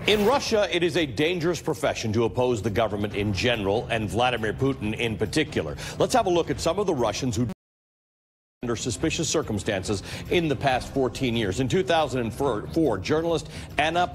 In Russia, it is a dangerous profession to oppose the government in general and Vladimir Putin in particular. Let's have a look at some of the Russians who under suspicious circumstances in the past 14 years. In 2004, journalist Anna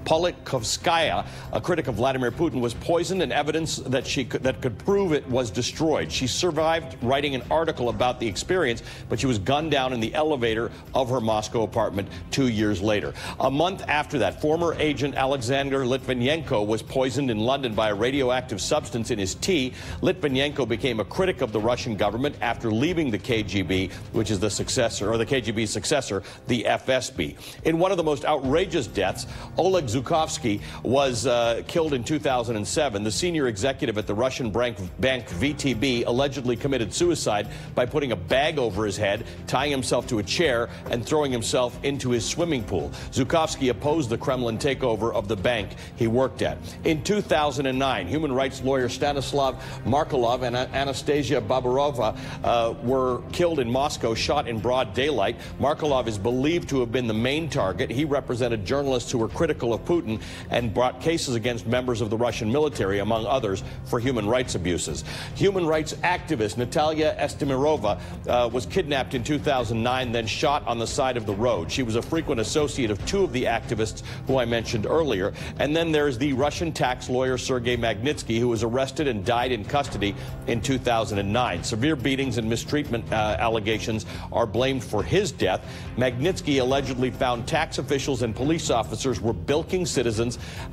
Politkovskaya, a critic of Vladimir Putin, was poisoned, and evidence that could prove it was destroyed. She survived writing an article about the experience, but she was gunned down in the elevator of her Moscow apartment 2 years later. A month after that, former agent Alexander Litvinenko was poisoned in London by a radioactive substance in his tea. Litvinenko became a critic of the Russian government after leaving the KGB, which is the successor, or the KGB's successor, the FSB. In one of the most outrageous deaths, Oleg Zhukovsky was killed in 2007. The senior executive at the Russian bank VTB allegedly committed suicide by putting a bag over his head, tying himself to a chair, and throwing himself into his swimming pool. Zhukovsky opposed the Kremlin takeover of the bank he worked at. In 2009, human rights lawyer Stanislav Markelov and Anastasia Babarova were killed in Moscow, shot in broad daylight. Markelov is believed to have been the main target. He represented journalists who were critical of Putin and brought cases against members of the Russian military, among others, for human rights abuses. Human rights activist Natalia Estemirova was kidnapped in 2009, then shot on the side of the road. She was a frequent associate of two of the activists who I mentioned earlier. And then there's the Russian tax lawyer Sergei Magnitsky, who was arrested and died in custody in 2009. Severe beatings and mistreatment allegations are blamed for his death. Magnitsky allegedly found tax officials and police officers were bilking citizens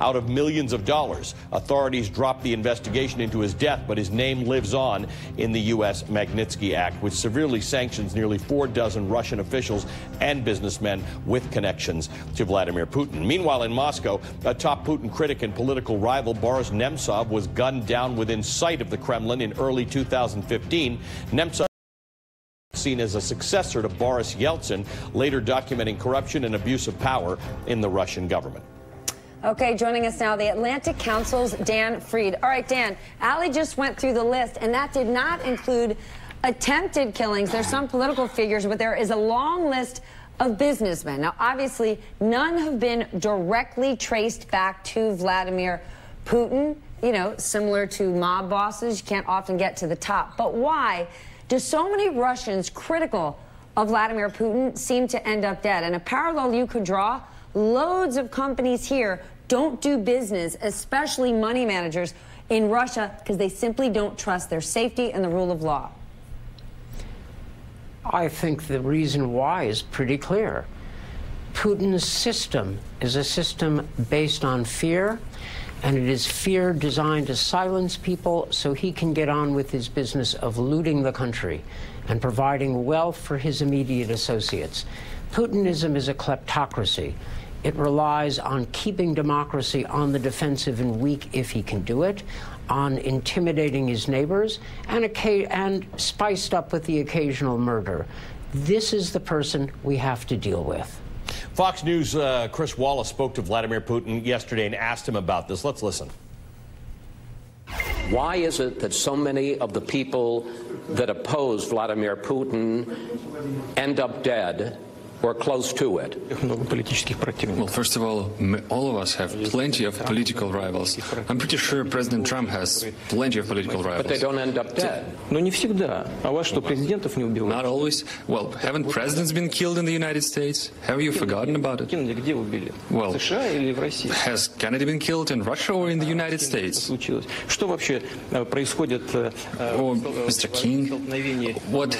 out of millions of dollars. Authorities dropped the investigation into his death, but his name lives on in the U.S. Magnitsky Act, which severely sanctions nearly 46 Russian officials and businessmen with connections to Vladimir Putin. Meanwhile, in Moscow, a top Putin critic and political rival, Boris Nemtsov, was gunned down within sight of the Kremlin in early 2015. Nemtsov, seen as a successor to Boris Yeltsin, later documenting corruption and abuse of power in the Russian government. Okay, joining us now, the Atlantic Council's Dan Fried. All right, Dan, Ali just went through the list, and that did not include attempted killings. There's some political figures, but there is a long list of businessmen. Now, obviously, none have been directly traced back to Vladimir Putin. You know, similar to mob bosses, you can't often get to the top. But why do so many Russians critical of Vladimir Putin seem to end up dead? And a parallel you could draw, loads of companies here don't do business, especially money managers in Russia, because they simply don't trust their safety and the rule of law. I think the reason why is pretty clear. Putin's system is a system based on fear, and it is fear designed to silence people so he can get on with his business of looting the country and providing wealth for his immediate associates. Putinism is a kleptocracy. It relies on keeping democracy on the defensive and weak if he can do it, on intimidating his neighbors, and spiced up with the occasional murder. This is the person we have to deal with. Fox News' Chris Wallace spoke to Vladimir Putin yesterday and asked him about this. Let's listen. Why is it that so many of the people that oppose Vladimir Putin end up dead or close to it? Well, first of all of us have plenty of political rivals. I'm pretty sure President Trump has plenty of political rivals. But they don't end up dead. Not always. Well, haven't presidents been killed in the United States? Have you forgotten about it? Well, has Kennedy been killed in Russia or in the United States? Or Mr. King? What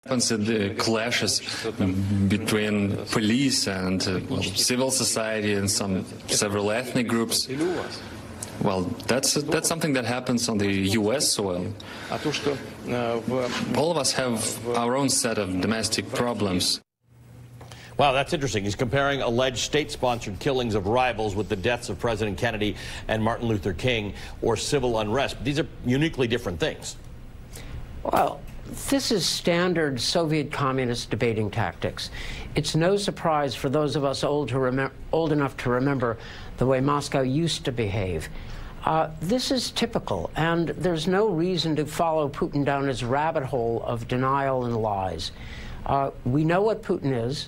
happens at the clashes between police and civil society and several ethnic groups? Well, that's something that happens on the U.S. soil. All of us have our own set of domestic problems. Wow, that's interesting. He's comparing alleged state-sponsored killings of rivals with the deaths of President Kennedy and Martin Luther King or civil unrest. These are uniquely different things. Well, this is standard Soviet communist debating tactics. It's no surprise for those of us old enough to remember the way Moscow used to behave. This is typical, and there's no reason to follow Putin down his rabbit hole of denial and lies. We know what Putin is.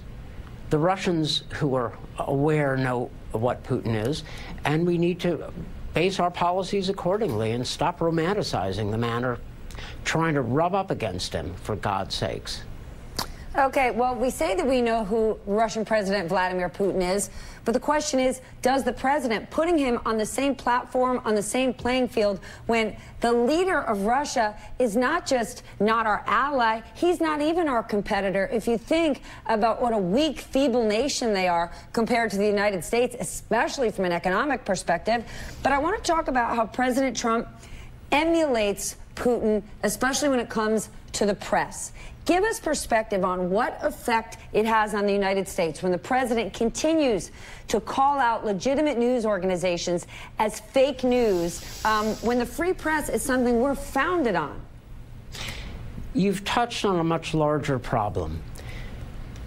The Russians who are aware know what Putin is, and we need to base our policies accordingly and stop romanticizing the man or trying to rub up against him, for God's sakes. Okay, well, we say that we know who Russian President Vladimir Putin is, but the question is, does the president, putting him on the same platform, on the same playing field, when the leader of Russia is not just not our ally, he's not even our competitor. If you think about what a weak, feeble nation they are compared to the United States, especially from an economic perspective. But I want to talk about how President Trump emulates Putin, especially when it comes to the press. Give us perspective on what effect it has on the United States when the president continues to call out legitimate news organizations as fake news, when the free press is something we're founded on. You've touched on a much larger problem.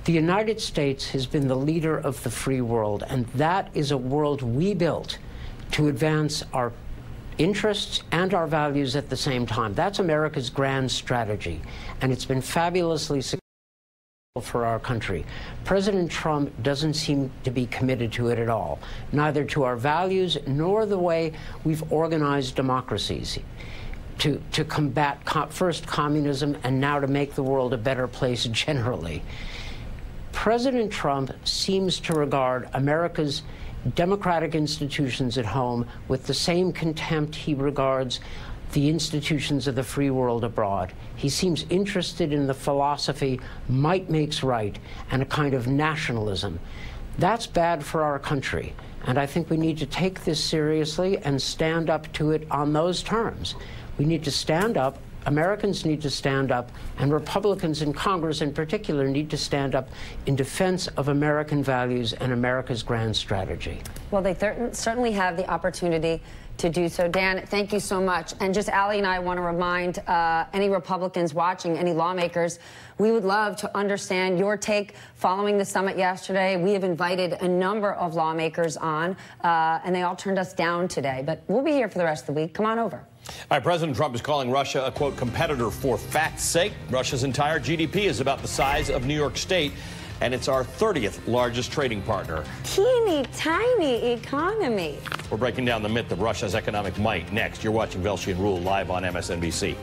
The United States has been the leader of the free world, and that is a world we built to advance our interests and our values at the same time. That's America's grand strategy, and it's been fabulously successful for our country. President Trump doesn't seem to be committed to it at all, neither to our values nor the way we've organized democracies to combat first communism and now to make the world a better place generally. President Trump seems to regard America's democratic institutions at home with the same contempt he regards the institutions of the free world abroad. He seems interested in the philosophy might makes right and a kind of nationalism. That's bad for our country, and I think we need to take this seriously and stand up to it on those terms. We need to stand up. Americans need to stand up, and Republicans in Congress in particular need to stand up in defense of American values and America's grand strategy. Well, they certainly have the opportunity to do so. Dan, thank you so much. And just Ali and I want to remind any Republicans watching, any lawmakers, we would love to understand your take following the summit yesterday. We have invited a number of lawmakers on, and they all turned us down today. But we'll be here for the rest of the week. Come on over. All right, President Trump is calling Russia a, quote, competitor for fat's sake. Russia's entire GDP is about the size of New York State, and it's our 30th largest trading partner. Teeny tiny economy. We're breaking down the myth of Russia's economic might next. You're watching Velshi and Rule live on MSNBC.